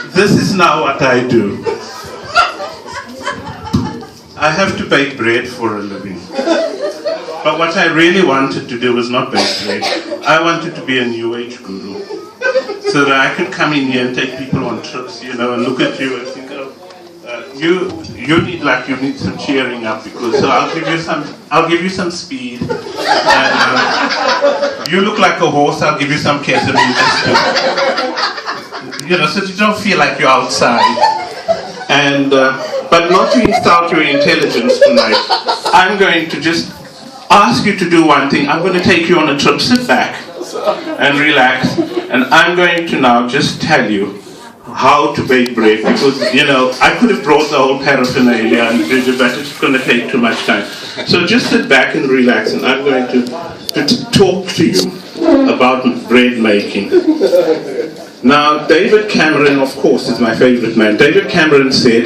this is now what I do. I have to bake bread for a living. But what I really wanted to do was not bake bread. I wanted to be a New Age guru. So that I could come in here and take people on trips, you know, and look at you and think, oh, you need some cheering up, because so I'll give you some speed. And, you look like a horse, I'll give you some ketamine, you know, so you don't feel like you're outside. And but not to insult your intelligence tonight. I'm going to just ask you to do one thing. I'm going to take you on a trip. Sit back and relax. And I'm going to now just tell you how to bake bread, because, you know, I could have brought the whole paraphernalia and but it's going to take too much time. So just sit back and relax, and I'm going to talk to you about bread making. Now, David Cameron, of course, is my favorite man. David Cameron said,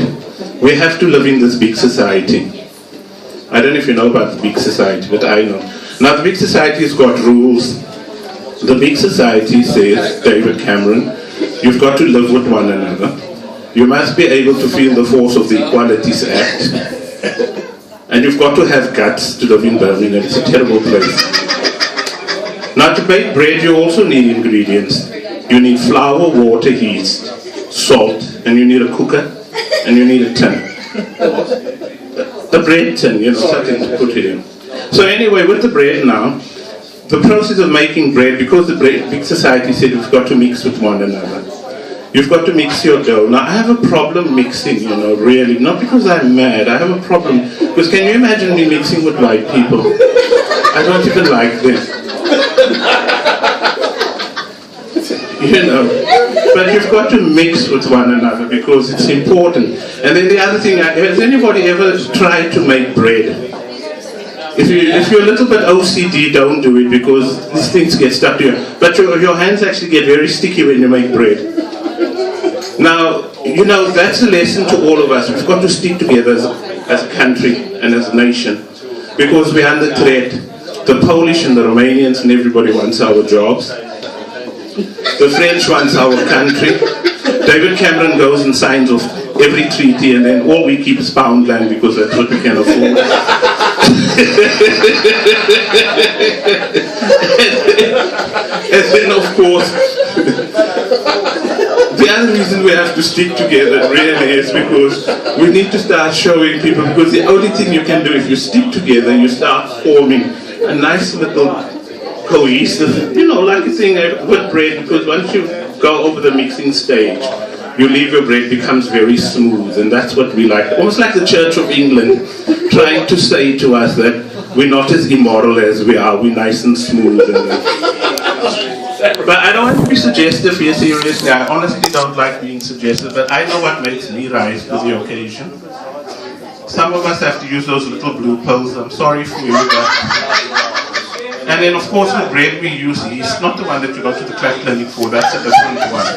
we have to live in this big society. I don't know if you know about the big society, but I know. Now, the big society has got rules. The big society says, David Cameron, you've got to live with one another. You must be able to feel the force of the Equalities Act. And you've got to have guts to live in Birmingham. It's a terrible place. Now, to bake bread, you also need ingredients. You need flour, water, yeast, salt, and you need a cooker, and you need a tin. The bread tin, you know, something to put it in. So anyway, with the bread now, the process of making bread, because the big society said you've got to mix with one another. You've got to mix your dough. Now, I have a problem mixing, you know, really. Not because I'm mad. I have a problem. Because can you imagine me mixing with white people? I don't even like them. You know, but you've got to mix with one another because it's important. And then the other thing, has anybody ever tried to make bread? If you're a little bit OCD, don't do it, because these things get stuck to you. But your hands actually get very sticky when you make bread. Now, you know, that's a lesson to all of us. We've got to stick together as a country and as a nation, because we're under threat. The Polish and the Romanians and everybody wants our jobs. The French wants our country. David Cameron goes and signs off every treaty, and then all we keep is Poundland because that's what we can afford. And then, of course, the other reason we have to stick together really is because we need to start showing people, because the only thing you can do if you stick together, you start forming a nice little cohesive, you know, like a thing with bread, because once you go over the mixing stage, you leave your bread, becomes very smooth, and that's what we like. Almost like the Church of England trying to say to us that we're not as immoral as we are, we're nice and smooth. But I don't want to be suggestive here, seriously. I honestly don't like being suggestive, but I know what makes me rise for the occasion. Some of us have to use those little blue pills. I'm sorry for you, but... And then, of course, with bread we use yeast, not the one that you go to the crack clinic for, that's a different one.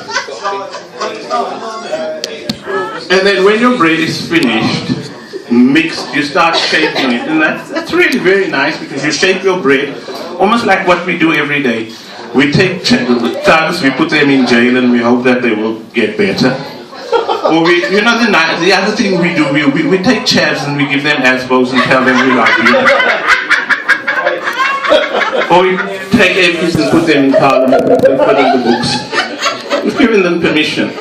And then when your bread is finished, mixed, you start shaping it, and that's really very nice, because you shape your bread almost like what we do every day. We take thugs, we put them in jail, and we hope that they will get better. Or we, you know, the other thing we do, we take chavs and we give them asbos and tell them we love you. Or we take MPs and put them in parliament and put in the books. We've given them permission.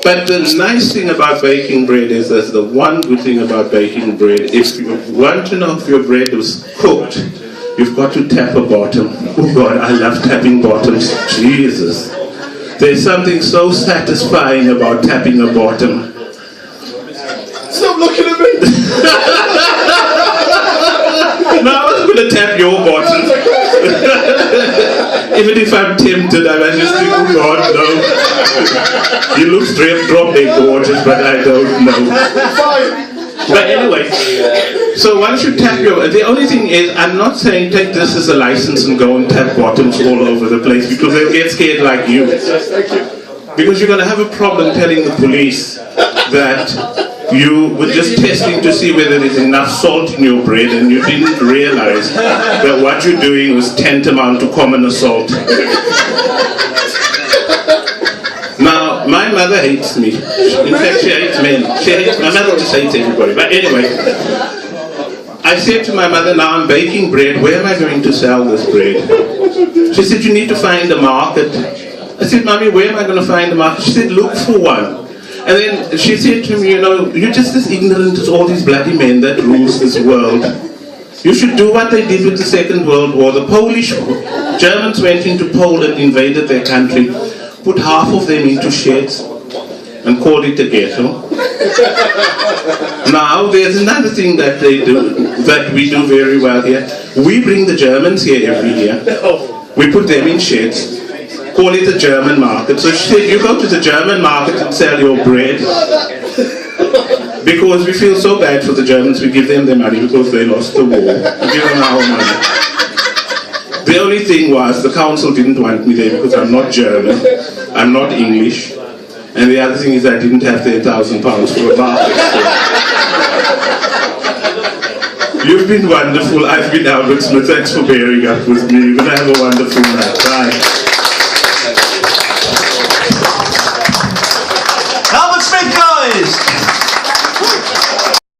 But the nice thing about baking bread is that the one good thing about baking bread, if you want to know if your bread was cooked, you've got to tap a bottom. Oh God, I love tapping bottoms. Jesus. There's something so satisfying about tapping a bottom. Stop looking at me! No, I was going to tap your bottom. Even if I'm tempted, I might just think, oh God, no. You look straight, drop dead gorgeous, but I don't know. But anyway, so once you tap your... The only thing is, I'm not saying take this as a license and go and tap bottoms all over the place, because they'll get scared like you. Because you're going to have a problem telling the police that you were just testing to see whether there's enough salt in your bread, and you didn't realize that what you're doing was tantamount to common assault. Now, my mother hates me. In fact, she hates men. My mother just hates everybody. But anyway, I said to my mother, now I'm baking bread. Where am I going to sell this bread? She said, you need to find a market. I said, Mommy, where am I going to find a market? She said, look for one. And then she said to me, you know, you're just as ignorant as all these bloody men that rules this world. You should do what they did with the Second World War. The Germans went into Poland, invaded their country, put half of them into sheds, and called it a ghetto. Now, there's another thing that they do, that we do very well here. We bring the Germans here every year. We put them in sheds, call it a German market. So she said, you go to the German market and sell your bread. Because we feel so bad for the Germans, we give them their money because they lost the war. We give them our money. The only thing was, the council didn't want me there because I'm not German, I'm not English, and the other thing is I didn't have £10,000 for a market. You've been wonderful. I've been Albert Smith. Thanks for bearing up with me. You're going to have a wonderful night. Bye.